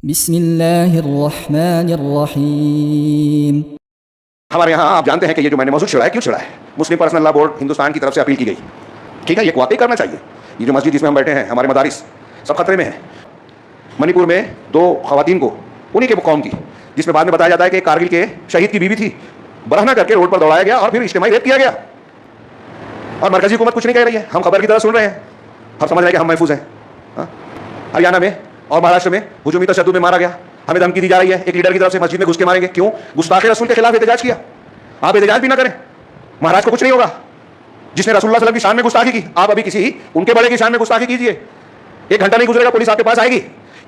बिस्मिल्लाहिर्रहमानिर्रहीम। हमारे यहाँ आप जानते हैं कि ये जो मैंने मौजूद छेड़ा है, क्यों छेड़ा है? मुस्लिम पर्सनल लॉ बोर्ड हिंदुस्तान की तरफ से अपील की गई। ठीक है, ये वाकई करना चाहिए। ये जो मस्जिद जिसमें हम बैठे हैं, हमारे मदारिस सब खतरे में हैं। मणिपुर में 2 खवातीन को, उन्हीं के कौम की, जिसमें बाद में बताया जाता है कि कारगिल के शहीद की बीवी थी, बरहना करके रोड पर दौड़ाया गया और फिर इज्तिमाई रेप किया गया। और मरकजी हुकूमत कुछ नहीं कह रही है, हम खबर की तरह सुन रहे हैं, हम समझ रहे हैं कि हम महफूज हैं। हरियाणा में और महाराष्ट्र में हुजूमी तशद्दुद में मारा गया, हमें धमकी दी जा रही है एक लीडर की तरफ से, मस्जिद में घुस के मारेंगे। क्यों? गुस्ताखे रसूल के खिलाफ एहतजाज किया। आप एहतजाज भी ना करें, महाराज को कुछ नहीं होगा। जिसने रसूलुल्लाह सल्लल्लाहु अलैहि वसल्लम की शान में गुस्ताखी की, आप अभी किसी उनके बड़े की शान में गुस्ताखी कीजिए, 1 घंटा नहीं गुजरेगा पुलिस आपके पास आएगी।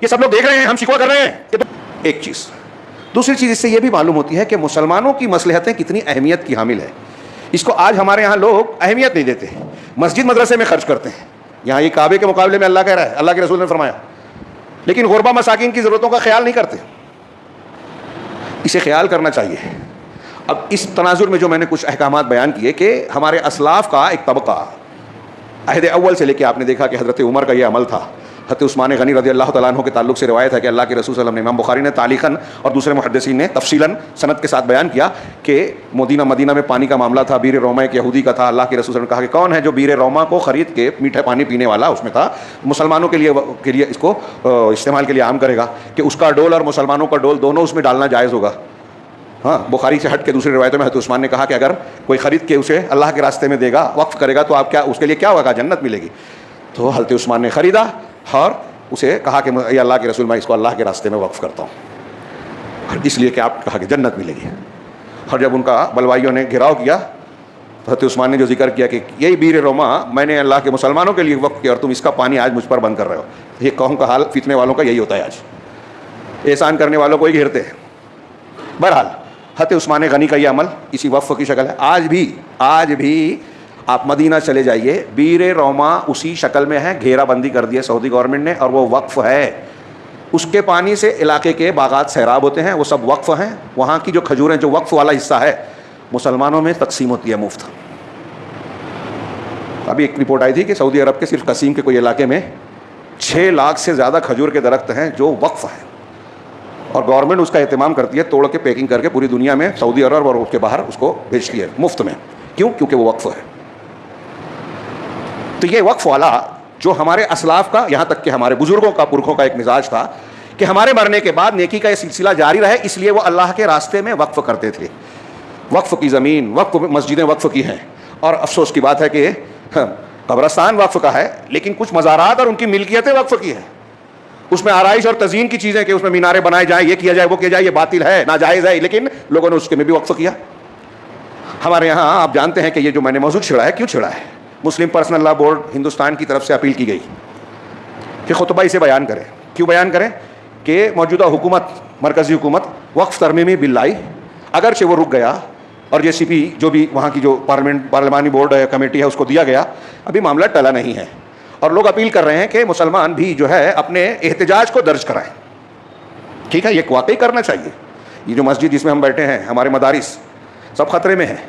ये सब लोग देख रहे हैं, हम शिकवा कर रहे हैं। ये तो एक चीज। दूसरी चीज इससे यह भी मालूम होती है कि मुसलमानों की मसलहतें कितनी अहमियत की हामिल है। इसको आज हमारे यहाँ लोग अहमियत नहीं देते, मस्जिद मदरसे में खर्च करते हैं। यहाँ ये काबे के मुकाबले में अल्लाह कह रहा है, अल्लाह के रसूल ने फरमाया, लेकिन गुरबा मसाकिन की ज़रूरतों का ख्याल नहीं करते। इसे ख्याल करना चाहिए। अब इस तनाजुर में जो मैंने कुछ अहकामात बयान किए कि हमारे असलाफ का एक तबका अहद अव्वल से लेकर आपने देखा कि हज़रत उमर का ये अमल था। हज़रत उस्मान गनी रज़ी अल्लाह तआला अन्हु के ताल्लुक से रिवायत है कि अल्लाह के रसूल सल्लल्लाहु अलैहि वसल्लम ने, इमाम बुखारी ने तालीखन और दूसरे मुहद्दिसीन ने तफसीलन सनद के साथ बयान किया कि मदीना में पानी का मामला था, बीर रोमा एक यहूदी का था। अल्लाह के रसूल ने कहा कि कौन है जो बीर रोमा को ख़रीद के मीठा पानी पीने वाला, उसमें था, मुसलमानों के लिए इसको इस्तेमाल के लिए आम करेगा कि उसका डोल और मुसलमानों का डोल दोनों उसमें डालना जायज़ होगा। हाँ, बुखारी से हट के दूसरी रिवायतों में हज़रत उस्मान ने कहा कि अगर कोई ख़रीद के उसे अल्लाह के रास्ते में देगा, वक्फ़ करेगा, तो आप क्या उसके लिए क्या होगा? जन्नत मिलेगी। तो हज़रत उस्मान ने ख़रीदा और उसे कहा कि ये अल्लाह के रसूल, मैं इसको अल्लाह के रास्ते में वक्फ़ करता हूँ, और इसलिए कि आप कहा कि जन्नत मिलेगी। और जब उनका बलवाइयों ने घिराव किया तो हज़रत उस्मान ने जो जिक्र किया कि यही बीर रोमा मैंने अल्लाह के मुसलमानों के लिए वक्फ़ किया और तुम इसका पानी आज मुझ पर बंद कर रहे हो। ये कौम का हाल फितने वालों का यही होता है। आज एहसान करने वालों को ही घेरते हैं। बहरहाल हज़रत उस्मान गनी का ये अमल इसी वक्फ़ की शक्ल है। आज भी आप मदीना चले जाइए, बीर रोमा उसी शक्ल में है, घेराबंदी कर दी है सऊदी गवर्नमेंट ने, और वो वक्फ़ है। उसके पानी से इलाके के बागात सैराब होते हैं, वो सब वक्फ़ हैं। वहाँ की जो खजूरें, जो वक्फ़ वाला हिस्सा है, मुसलमानों में तकसीम होती है मुफ्त। अभी एक रिपोर्ट आई थी कि सऊदी अरब के सिर्फ कसीम के कोई इलाके में 6 लाख से ज़्यादा खजूर के दरख्त हैं जो वक्फ़ हैं, और गवर्नमेंट उसका एहतमाम करती है, तोड़ के पैकिंग करके पूरी दुनिया में, सऊदी अरब और उसके बाहर उसको भेजती है मुफ्त में। क्यों? क्योंकि वो वक्फ़ है। तो ये वक्फ़ वाला जो हमारे असलाफ का, यहाँ तक कि हमारे बुजुर्गों का, पुरखों का एक मिजाज था कि हमारे मरने के बाद नेकी का ये सिलसिला जारी रहे, इसलिए वो अल्लाह के रास्ते में वक्फ़ करते थे। वक्फ़ की ज़मीन, वक्फ़ मस्जिदें वक्फ़ की हैं। और अफसोस की बात है कि कब्रस्तान वक्फ़ का है, लेकिन कुछ मज़ारात और उनकी मिल्कियतें वक्फ़ की हैं। उसमें आराइश और तज़ीन की चीज़ें कि उसमें मीनारे बनाए जाएँ, ये किया जाए, वो किया जाए, ये बातिल है, नाजायज़ है, लेकिन लोगों ने उसके में भी वक्फ़ किया। हमारे यहाँ आप जानते हैं कि ये जो मैंने मौजूद छेड़ा है, क्यों छेड़ा है? मुस्लिम पर्सनल लॉ बोर्ड हिंदुस्तान की तरफ से अपील की गई कि खुतबा इसे बयान करें। क्यों बयान करें? कि मौजूदा हुकूमत, मरकज़ी हुकूमत वक्फ़ तरमीमी बिल लाई, अगरचे वो रुक गया और JCP जो भी वहाँ की जो पार्लिमानी बोर्ड है, कमेटी है, उसको दिया गया, अभी मामला टला नहीं है। और लोग अपील कर रहे हैं कि मुसलमान भी जो है अपने एहतजाज को दर्ज कराएं। ठीक है, ये वाकई करना चाहिए। ये जो मस्जिद जिसमें हम बैठे हैं, हमारे मदारिस सब खतरे में हैं।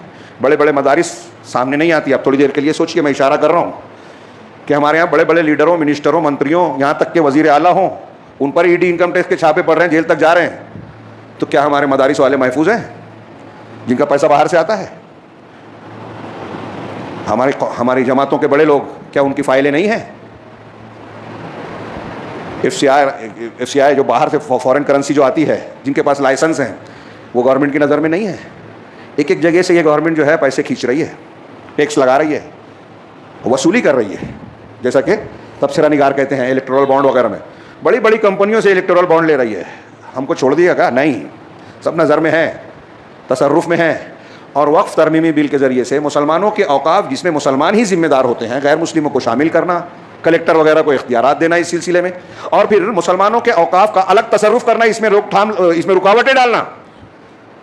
बड़े बड़े मदारिस सामने नहीं आती। आप थोड़ी देर के लिए सोचिए, मैं इशारा कर रहा हूँ कि हमारे यहाँ बड़े बड़े लीडरों, मिनिस्टरों, मंत्रियों, यहाँ तक के वज़ीर आला हों, उन पर ED इनकम टैक्स के छापे पड़ रहे हैं, जेल तक जा रहे हैं। तो क्या हमारे मदारिस वाले महफूज हैं जिनका पैसा बाहर से आता है? हमारी जमातों के बड़े लोग, क्या उनकी फाइलें नहीं हैं? FCI जो बाहर से फॉरेन करेंसी जो आती है, जिनके पास लाइसेंस हैं, वो गवर्नमेंट की नज़र में नहीं है। एक जगह से ये गवर्नमेंट जो है पैसे खींच रही है, टैक्स लगा रही है, वसूली कर रही है। जैसा कि तबसरा निगार कहते हैं, इलेक्टोरल बॉन्ड वगैरह में बड़ी बड़ी कंपनियों से इलेक्टोरल बॉन्ड ले रही है। हमको छोड़ दिया क्या? नहीं, सब नज़र में है, तसर्रुफ़ में है। और वक्फ़ तरमीमी बिल के ज़रिए से मुसलमानों के औकाफ, जिसमें मुसलमान ही ज़िम्मेदार होते हैं, गैर मुस्लिमों को शामिल करना, कलेक्टर वगैरह को इख्तियारात देना इस सिलसिले में, और फिर मुसलमानों के औकाफ का अलग तसर्रुफ़ करना, इसमें रोकथाम, इसमें रुकावटें डालना।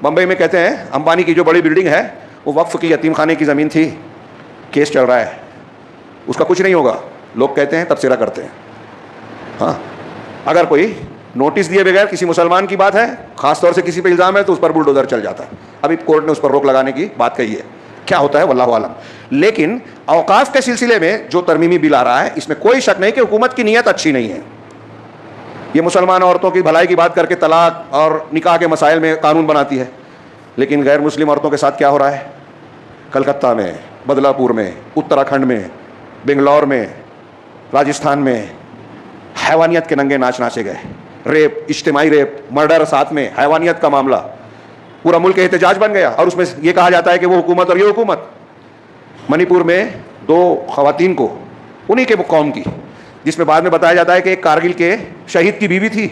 बम्बई में कहते हैं अंबानी की जो बड़ी बिल्डिंग है, वो वक्फ़ की यतीम खाने की ज़मीन थी, केस चल रहा है, उसका कुछ नहीं होगा, लोग कहते हैं, तबसरा करते हैं। हाँ, अगर कोई नोटिस दिए बगैर किसी मुसलमान की बात है, ख़ास तौर से किसी पे इल्ज़ाम है, तो उस पर बुलडोज़र चल जाता है। अभी कोर्ट ने उस पर रोक लगाने की बात कही है, क्या होता है वल्लाहु आलम। लेकिन औकाफ के सिलसिले में जो तरमीमी बिल आ रहा है, इसमें कोई शक नहीं कि हुकूमत की नीयत अच्छी नहीं है। ये मुसलमान औरतों की भलाई की बात करके तलाक और निकाह के मसाइल में कानून बनाती है, लेकिन गैर मुस्लिम औरतों के साथ क्या हो रहा है? कलकत्ता में, बदलापुर में, उत्तराखंड में, बेंगलोर में, राजस्थान में हैवानियत के नंगे नाच नाचे गए। रेप, इज्तिमाई रेप, मर्डर, साथ में हैवानियत का मामला, पूरा मुल्क एहतजाज बन गया। और उसमें ये कहा जाता है कि वो हुकूमत और ये हुकूमत। मणिपुर में 2 खवातीन को, उन्हीं के कौम की, जिसमें बाद में बताया जाता है कि एक कारगिल के शहीद की बीवी थी,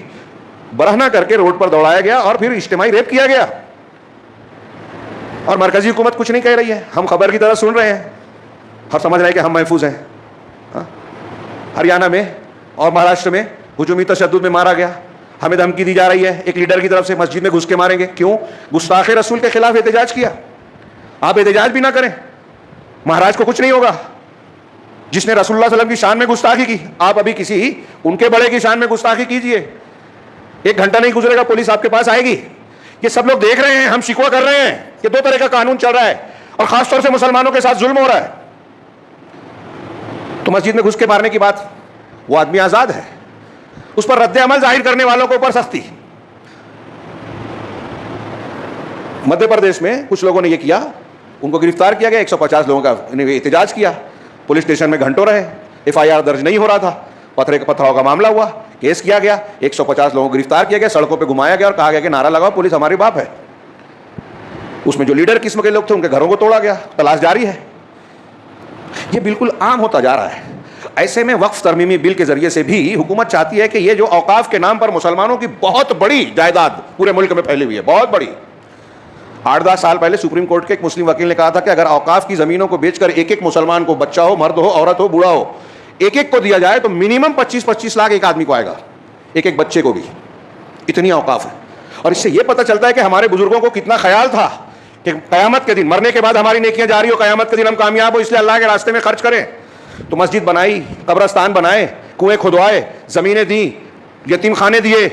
बरहना करके रोड पर दौड़ाया गया और फिर इज्तिमाई रेप किया गया। और मरकजी हुकूमत कुछ नहीं कह रही है, हम खबर की तरह सुन रहे हैं और समझ रहे हैं कि हम महफूज हैं। हरियाणा में और महाराष्ट्र में हुजूमी तशद्दुद में मारा गया, हमें धमकी दी जा रही है एक लीडर की तरफ से, मस्जिद में घुस के मारेंगे। क्यों? गुस्ताखे रसूल के खिलाफ एहतजाज किया। आप एहतजाज भी ना करें, महाराज को कुछ नहीं होगा जिसने रसूलुल्लाह सल्लल्लाहु अलैहि वसल्लम की शान में गुस्ताखी की। आप अभी किसी उनके बड़े की शान में गुस्ताखी कीजिए, 1 घंटा नहीं गुजरेगा पुलिस आपके पास आएगी। ये सब लोग देख रहे हैं, हम शिकवा कर रहे हैं कि 2 तरह का कानून चल रहा है और खासतौर से मुसलमानों के साथ जुल्म हो रहा है। तो मस्जिद में घुस के मारने की बात, वो आदमी आजाद है, उस पर रद्द अमल जाहिर करने वालों के ऊपर सख्ती। मध्य प्रदेश में कुछ लोगों ने ये किया, उनको गिरफ्तार किया गया, 150 लोगों का एहतजाज किया, पुलिस स्टेशन में घंटों रहे, FIR दर्ज नहीं हो रहा था, पथराव का मामला हुआ, केस किया गया, 150 लोगों को गिरफ्तार किया गया, सड़कों पे घुमाया गया और कहा गया कि नारा लगाओ पुलिस हमारी बाप है। उसमें जो लीडर किस्म के लोग थे उनके घरों को तोड़ा गया, तलाश जारी है। ये बिल्कुल आम होता जा रहा है। ऐसे में वक्फ तरमीमी बिल के जरिए से भी हुकूमत चाहती है कि ये जो औकाफ के नाम पर मुसलमानों की बहुत बड़ी जायदाद पूरे मुल्क में फैली हुई है, बहुत बड़ी। 8-10 साल पहले सुप्रीम कोर्ट के एक मुस्लिम वकील ने कहा था कि अगर औकाफ की जमीनों को बेचकर एक मुसलमान को, बच्चा हो, मर्द हो, औरत हो, बूढ़ा हो, एक को दिया जाए तो मिनिमम 25-25 लाख एक आदमी को आएगा, एक बच्चे को भी। इतनी औकाफ है। और इससे यह पता चलता है कि हमारे बुजुर्गों को कितना ख्याल था कि कयामत के दिन, मरने के बाद हमारी नेकियां जारी हो, कयामत के दिन हम कामयाब हो, इसलिए अल्लाह के रास्ते में खर्च करें। तो मस्जिद बनाई, कब्रस्तान बनाए, कुएं खुदवाए, जमीनें दी, यतीम खाने दिए,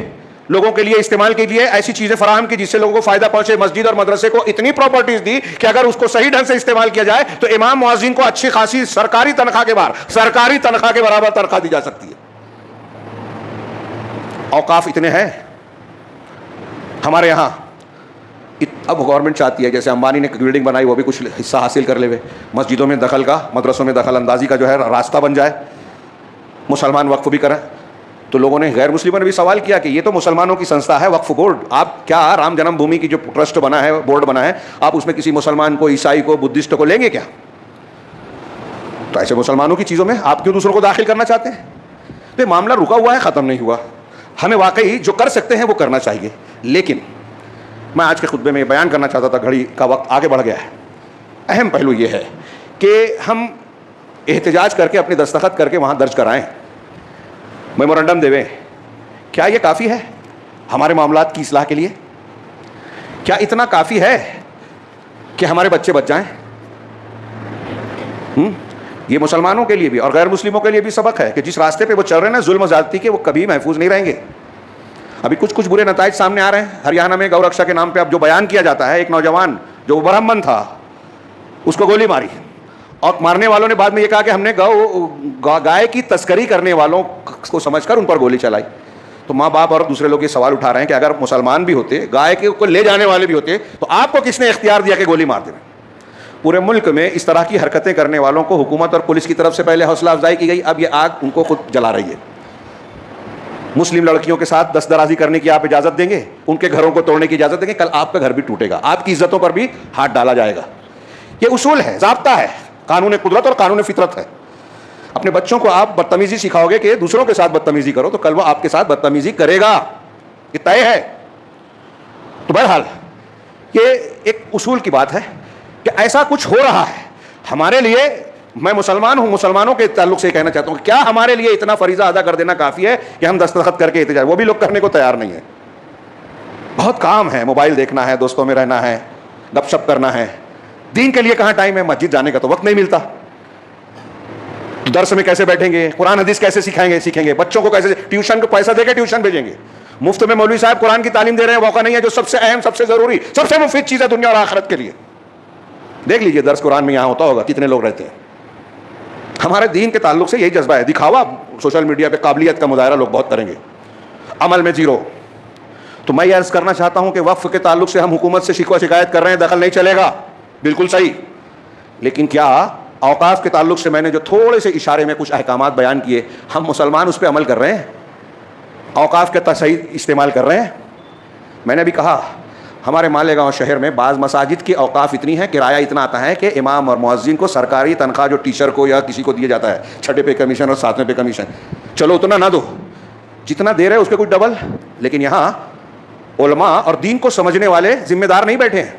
लोगों के लिए इस्तेमाल के लिए ऐसी चीजें फराहम की जिससे लोगों को फायदा पहुंचे। मस्जिद और मदरसे को इतनी प्रॉपर्टीज दी कि अगर उसको सही ढंग से इस्तेमाल किया जाए तो इमाम मुअज्जिन को अच्छी खासी सरकारी तनख्वाह के बराबर तनख्वाह दी जा सकती है। औकाफ इतने हैं हमारे यहां। अब गवर्नमेंट चाहती है, जैसे अंबानी ने बिल्डिंग बनाई, वो भी कुछ हिस्सा हासिल कर ले, मस्जिदों में दखल का, मदरसों में दखल अंदाजी का जो है रास्ता बन जाए, मुसलमान वक्फ भी करें। तो लोगों ने, गैर मुस्लिमों ने भी सवाल किया कि ये तो मुसलमानों की संस्था है वक्फ बोर्ड, आप क्या राम जन्मभूमि की जो ट्रस्ट बना है, बोर्ड बना है, आप उसमें किसी मुसलमान को, ईसाई को, बुद्धिस्ट को लेंगे क्या? तो ऐसे मुसलमानों की चीज़ों में आप क्यों दूसरों को दाखिल करना चाहते हैं? तो मामला रुका हुआ है, ख़त्म नहीं हुआ। हमें वाकई जो कर सकते हैं वो करना चाहिए। लेकिन मैं आज के खुतबे में बयान करना चाहता था, घड़ी का वक्त आगे बढ़ गया है। अहम पहलू ये है कि हम एहतजाज करके, अपने दस्तखत करके वहाँ दर्ज कराएं, मेमोरेंडम देवें। क्या ये काफ़ी है हमारे मामलात की इस्लाह के लिए? क्या इतना काफ़ी है कि हमारे बच्चे बच जाएं? ये मुसलमानों के लिए भी और गैर मुस्लिमों के लिए भी सबक है कि जिस रास्ते पे वो चल रहे हैं ना जुल्म ज़्यादती के, वो कभी महफूज नहीं रहेंगे। अभी कुछ बुरे नताइज सामने आ रहे हैं। हरियाणा में गौरक्षा के नाम पे अब जो बयान किया जाता है, एक नौजवान जो ब्राह्मण था उसको गोली मारी और मारने वालों ने बाद में ये कहा कि हमने गाय की तस्करी करने वालों को समझकर उन पर गोली चलाई। तो माँ बाप और दूसरे लोग ये सवाल उठा रहे हैं कि अगर मुसलमान भी होते, गाय को ले जाने वाले भी होते, तो आपको किसने इख्तियार दिया कि गोली मार दें? पूरे मुल्क में इस तरह की हरकतें करने वालों को हुकूमत और पुलिस की तरफ से पहले हौसला अफजाई की गई, अब ये आग उनको खुद जला रही है। मुस्लिम लड़कियों के साथ दस्तदराजी करने की आप इजाज़त देंगे, उनके घरों को तोड़ने की इजाज़त देंगे, कल आपका घर भी टूटेगा, आपकी इज्जतों पर भी हाथ डाला जाएगा। ये उसूल है, ज़ाब्ता है, कानून कुदरत और कानून फितरत है। अपने बच्चों को आप बदतमीजी सिखाओगे कि दूसरों के साथ बदतमीजी करो, तो कल वो आपके साथ बदतमीजी करेगा, ये तय है। तो बहरहाल ये एक उसूल की बात है कि ऐसा कुछ हो रहा है हमारे लिए। मैं मुसलमान हूं, मुसलमानों के ताल्लुक से कहना चाहता हूं, क्या हमारे लिए इतना फरीजा अदा कर देना काफ़ी है कि हम दस्तखत करके एहतजाज? वो भी लोग करने को तैयार नहीं है। बहुत काम है, मोबाइल देखना है, दोस्तों में रहना है, गपशप करना है, दीन के लिए कहाँ टाइम है? मस्जिद जाने का तो वक्त नहीं मिलता। तो दर्स में कैसे बैठेंगे? कुरान हदीस कैसे सीखेंगे? बच्चों को कैसे, ट्यूशन को पैसा देकर ट्यूशन भेजेंगे? मुफ्त में मौलवी साहब कुरान की तालीम दे रहे हैं, मौका नहीं है जो सबसे अहम, सबसे जरूरी, सबसे मुफीद चीज़ है दुनिया और आखिरत के लिए। देख लीजिए दर्स कुरान में यहाँ होता होगा, कितने लोग रहते हैं। हमारे दीन के ताल्लुक से यही जज्बा है। दिखावा सोशल मीडिया पे, काबिलियत का मुजाहरा लोग बहुत करेंगे। अमल में जीरो। तो मैं ये अर्ज करना चाहता हूं कि वक्फ के ताल्लुक से हम हुकूमत से शिकवा शिकायत कर रहे हैं, दखल नहीं चलेगा, बिल्कुल सही। लेकिन क्या औकाफ के ताल्लुक से मैंने जो थोड़े से इशारे में कुछ अहकामात बयान किए, हम मुसलमान उस पर अमल कर रहे हैं, औकाफ का सही इस्तेमाल कर रहे हैं? मैंने भी कहा हमारे मालेगांव शहर में बाज़ मसाजिद की औकाफ इतनी है, किराया इतना आता है कि इमाम और मुअज्जिन को सरकारी तनख्वाह जो टीचर को या किसी को दिया जाता है, 6 पे कमीशन और 7वें पे कमीशन, चलो उतना ना दो, जितना दे रहे उसके कुछ डबल। लेकिन यहाँ उलमा और दीन को समझने वाले जिम्मेदार नहीं बैठे हैं।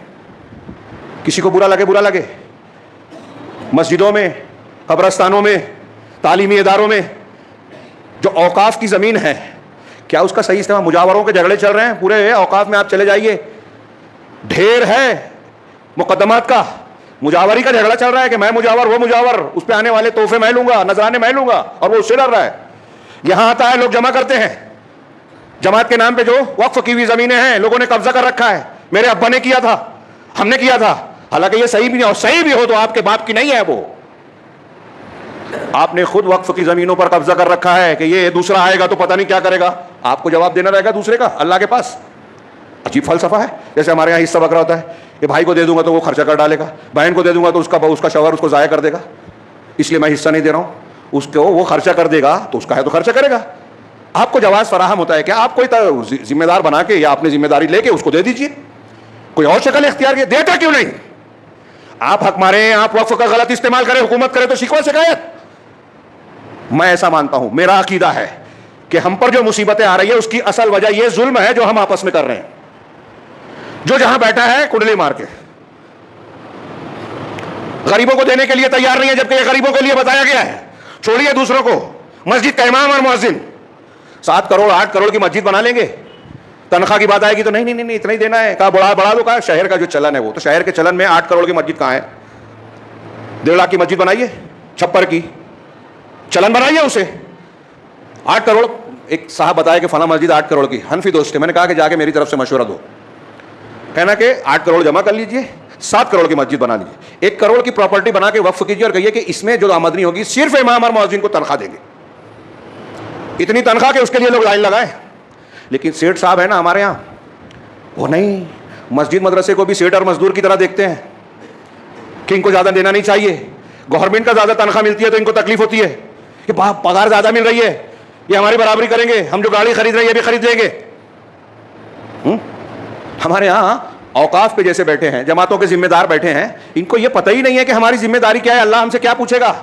किसी को बुरा लगे, मस्जिदों में, कब्रस्तानों में, तालीमी इदारों में जो औकाफ की ज़मीन है, क्या उसका सही इस्तेमाल? मुजावरों के झगड़े चल रहे हैं पूरे औकाफ में, आप चले जाइए, ढेर है मुकदमात का, मुजावरी का झगड़ा चल रहा है कि मैं मुजावर, वो मुजावर, उस पर आने वाले तोहफे मैं लूंगा, नजराने मैं लूंगा, और वो उससे डर रहा है। यहां आता है, लोग जमा करते हैं, जमात के नाम पे जो वक्फ की हुई जमीनें हैं लोगों ने कब्जा कर रखा है। मेरे अब्बा ने किया था, हमने किया था, हालांकि ये सही भी नहीं, और सही भी हो तो आपके बाप की नहीं है वो। आपने खुद वक्फ की जमीनों पर कब्जा कर रखा है कि ये दूसरा आएगा तो पता नहीं क्या करेगा, आपको जवाब देना रहेगा दूसरे का, अल्लाह के पास। अजीब फलसफा है। जैसे हमारे यहाँ हिस्सा बकरा होता है कि भाई को दे दूंगा तो वो खर्चा कर डालेगा, बहन को दे दूंगा तो उसका शौहर उसको ज़ाया कर देगा, इसलिए मैं हिस्सा नहीं दे रहा हूँ, उसको वो खर्चा कर देगा तो उसका है तो खर्चा करेगा। आपको जवाज़ फराहम होता है कि आप कोई जिम्मेदार बना के या अपनी जिम्मेदारी लेके उसको दे दीजिए, कोई और शक्ल इख्तियार किए, देता क्यों नहीं? आप हक मारे, आप वक्फ का गलत इस्तेमाल करें, हुकूमत करे तो शिकवा शिकायत। मैं ऐसा मानता हूं, मेरा अकीदा है कि हम पर जो मुसीबतें आ रही है उसकी असल वजह यह जुल्म है जो हम आपस में कर रहे हैं। जो जहां बैठा है कुंडली मार के गरीबों को देने के लिए तैयार नहीं है, जबकि गरीबों के लिए बताया गया है। छोड़िए दूसरों को, मस्जिद का इमाम और मुअज्जिन 7 करोड़ 8 करोड़ की मस्जिद बना लेंगे, तनख्वाह की बात आएगी तो नहीं इतना ही देना है, कहा बढ़ा दो, कहा शहर का जो चलन है वो, तो शहर के चलन में 8 करोड़ की मस्जिद कहां है? 1.5 लाख की मस्जिद बनाइए, छप्पर की, चलन बनाइए उसे 8 करोड़। एक साहब बताया कि फला मस्जिद 8 करोड़ की, हनफी दोस्त थे, मैंने कहा कि जाके मेरी तरफ से मशवरा दो, कहना कि 8 करोड़ जमा कर लीजिए, 7 करोड़ की मस्जिद बना लीजिए, 1 करोड़ की प्रॉपर्टी बना के वक्फ कीजिए और कहिए कि इसमें जो आमदनी होगी सिर्फ इमाम और मुअज्जिन को तनख्वाह देंगे, इतनी तनख्वाह के उसके लिए लोग लाइन लगाए। लेकिन सेठ साहब है ना हमारे यहाँ, वो नहीं, मस्जिद मदरसे को भी सेठ और मजदूर की तरह देखते हैं कि इनको ज़्यादा देना नहीं चाहिए, गवर्नमेंट का ज़्यादा तनख्वाह मिलती है तो इनको तकलीफ होती है कि पगार ज़्यादा मिल रही है, ये हमारी बराबरी करेंगे, हम जो गाड़ी खरीद रहे हैं ये भी खरीद लेंगे। हमारे यहाँ औकाफ पे जैसे बैठे हैं, जमातों के जिम्मेदार बैठे हैं, इनको ये पता ही नहीं है कि हमारी जिम्मेदारी क्या है, अल्लाह हमसे क्या पूछेगा।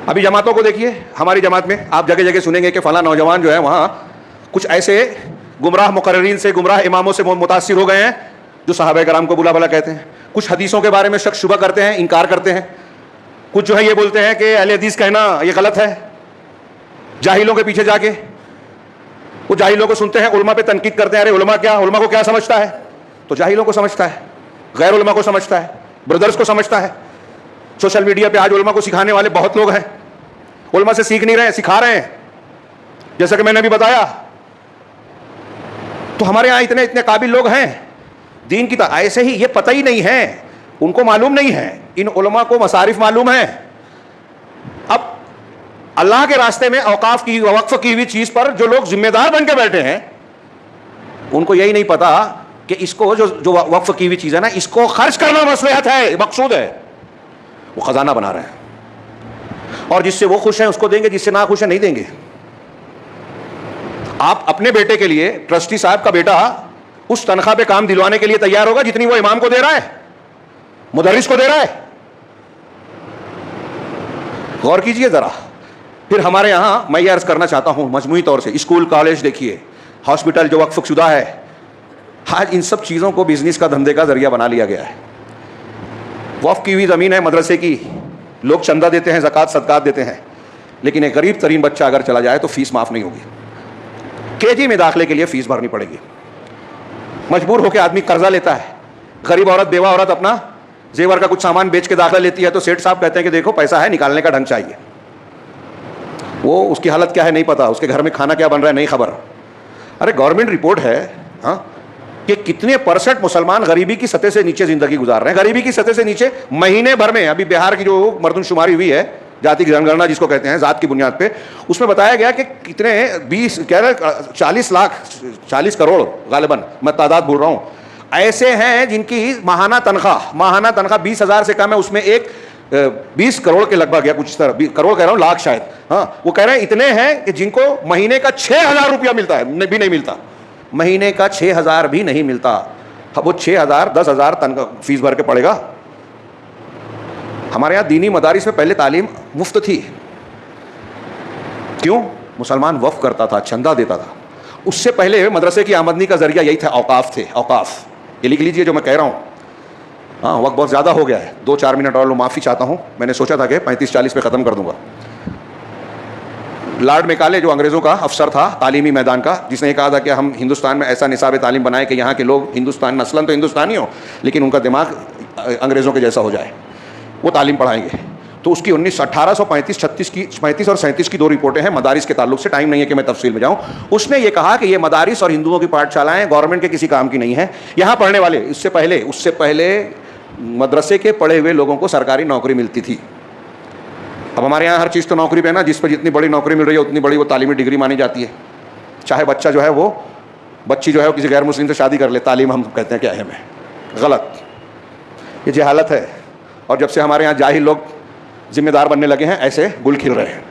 अभी जमातों को देखिए, हमारी जमात में आप जगह जगह सुनेंगे कि फला नौजवान जो है वहाँ कुछ ऐसे गुमराह मुकर्रिरीन से, गुमराह इमामों से मुतासिर हो गए हैं जो सहाबा कराम को बुला भला कहते हैं, कुछ हदीसों के बारे में शक शुबा करते हैं, इनकार करते हैं, कुछ जो है ये बोलते हैं कि अहले हदीस कहना ये गलत है। जाहिलों के पीछे जाके वो जाहिलों को सुनते हैं, उलमा पे तनकीद करते हैं, अरे उलमा को क्या समझता है? तो जाहिलों को समझता है, गैर उलमा को समझता है, ब्रदर्स को समझता है। सोशल मीडिया पे आज उलमा को सिखाने वाले बहुत लोग हैं, उलमा से सीख नहीं रहे हैं, सिखा रहे हैं, जैसा कि मैंने अभी बताया। तो हमारे यहाँ इतने इतने काबिल लोग हैं दीन की, ऐसे ही ये पता ही नहीं है, उनको मालूम नहीं है, इन उलमा को मसारिफ मालूम है। अब अल्लाह के रास्ते में औकाफ की, वक्फ की हुई चीज पर जो लोग जिम्मेदार बन के बैठे हैं, उनको यही नहीं पता कि इसको जो वक्फ की हुई चीज है ना, इसको खर्च करना मसलहत है, मकसूद है। वो खजाना बना रहे हैं और जिससे वो खुश हैं उसको देंगे, जिससे ना खुश है नहीं देंगे। आप अपने बेटे के लिए, ट्रस्टी साहब का बेटा उस तनख्वाह पे काम दिलवाने के लिए तैयार होगा जितनी वो इमाम को दे रहा है, मुदर्रिस को दे रहा है। गौर कीजिए जरा। फिर हमारे यहाँ मैं ये अर्ज करना चाहता हूँ मजमूई तौर से, स्कूल कॉलेज देखिए, हॉस्पिटल जो वक्फ शुदा है, आज इन सब चीज़ों को बिजनेस का, धंधे का जरिया बना लिया गया है। वक्फ की हुई ज़मीन है मदरसे की, लोग चंदा देते हैं, ज़कात सदकात देते हैं, लेकिन एक गरीब तरीन बच्चा अगर चला जाए तो फीस माफ़ नहीं होगी, केजी में दाखिले के लिए फ़ीस भरनी पड़ेगी। मजबूर होकर आदमी कर्जा लेता है, गरीब औरत, बेवा औरत अपना जेवर का कुछ सामान बेच के दाखिला लेती है, तो सेठ साहब कहते हैं कि देखो पैसा है, निकालने का ढंग चाहिए। वो उसकी हालत क्या है नहीं पता, उसके घर में खाना क्या बन रहा है नहीं खबर। अरे गवर्नमेंट रिपोर्ट है हाँ कि कितने % मुसलमान गरीबी की सतह से नीचे ज़िंदगी गुजार रहे हैं, गरीबी की सतह से नीचे। महीने भर में, अभी बिहार की जो मर्दमशुमारी हुई है जाति की जनगणना जिसको कहते हैं, जात की बुनियाद पे, उसमें बताया गया कि कितने 20 कह रहे 40 लाख 40 करोड़ गालिबन, मैं तादाद भूल रहा हूँ, ऐसे हैं जिनकी माहाना तनख्वाह 20,000 से कम है। उसमें एक 20 करोड़ के लगभग, या कुछ इस तरह, करोड़ कह रहा हूँ, लाख शायद, हाँ, वो कह रहे हैं इतने हैं कि जिनको महीने का 6,000 रुपया मिलता है, भी नहीं मिलता, महीने का 6,000 भी नहीं मिलता। अब वो 6,000 10,000 तनख्वाह फीस भर के पड़ेगा। हमारे यहाँ दीनी मदारिस में पहले तालीम मुफ्त थी। क्यों? मुसलमान वक्फ करता था, चंदा देता था। उससे पहले मदरसे की आमदनी का जरिया यही था, औकाफ थे, औकाफ। ये लिख लीजिए जो मैं कह रहा हूँ। हाँ, वक्त बहुत ज़्यादा हो गया है, 2-4 मिनट और लो, माफ़ी चाहता हूँ। मैंने सोचा था कि 35-40 पे ख़त्म कर दूंगा। लॉर्ड मेकाले जो अंग्रेज़ों का अफसर था तालीमी मैदान का, जिसने कहा था कि हम हिंदुस्तान में ऐसा निसाब तालीम बनाए कि यहाँ के लोग हिंदुस्तान नस्लन तो हिंदुस्तानी हो, लेकिन उनका दिमाग अंग्रेज़ों के जैसा हो जाए, वो तालीम पढ़ाएंगे। तो उसकी 1835 और 37 की 2 रिपोर्टें हैं मदारिस के ताल्लुक से, टाइम नहीं है कि मैं तफसील में जाऊं। उसने ये कहा कि ये मदारिस और हिंदुओं की पाठशालाएं गवर्नमेंट के किसी काम की नहीं है। यहाँ पढ़ने वाले, उससे पहले मदरसे के पढ़े हुए लोगों को सरकारी नौकरी मिलती थी। अब हमारे यहाँ हर चीज़ तो नौकरी पे है ना, जिस पर जितनी बड़ी नौकरी मिल रही है उतनी बड़ी वो तालीमी डिग्री मानी जाती है। चाहे बच्चा जो है वो, बच्ची जो है वो किसी गैर मुस्लिम से शादी कर ले, तालीम हम कहते हैं क्या है, गलत, ये जहालत है। और जब से हमारे यहाँ जाहिल लोग जिम्मेदार बनने लगे हैं, ऐसे गुल खिल रहे हैं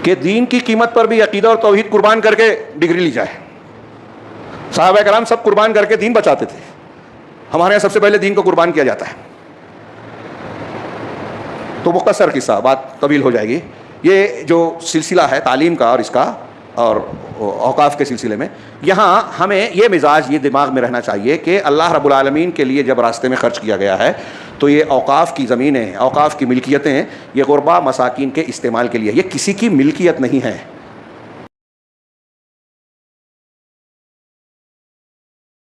कि दीन की कीमत पर भी अकीदा और तौहीद कुर्बान करके डिग्री ली जाए। सहाबा कराम सब कुर्बान करके दीन बचाते थे, हमारे यहाँ सबसे पहले दीन को कुर्बान किया जाता है। तो मुख्तसर किस्सा, बात तवील हो जाएगी। ये जो सिलसिला है तालीम का और इसका और औकाफ के सिलसिले में, यहाँ हमें ये मिजाज, ये दिमाग में रहना चाहिए कि अल्लाह रब्बुल आलमीन के लिए जब रास्ते में खर्च किया गया है तो ये औकाफ की ज़मीनें, औकाफ की मिल्कियतें, ये गुरबा मसाकिन के इस्तेमाल के लिए, ये किसी की मिल्कियत नहीं है।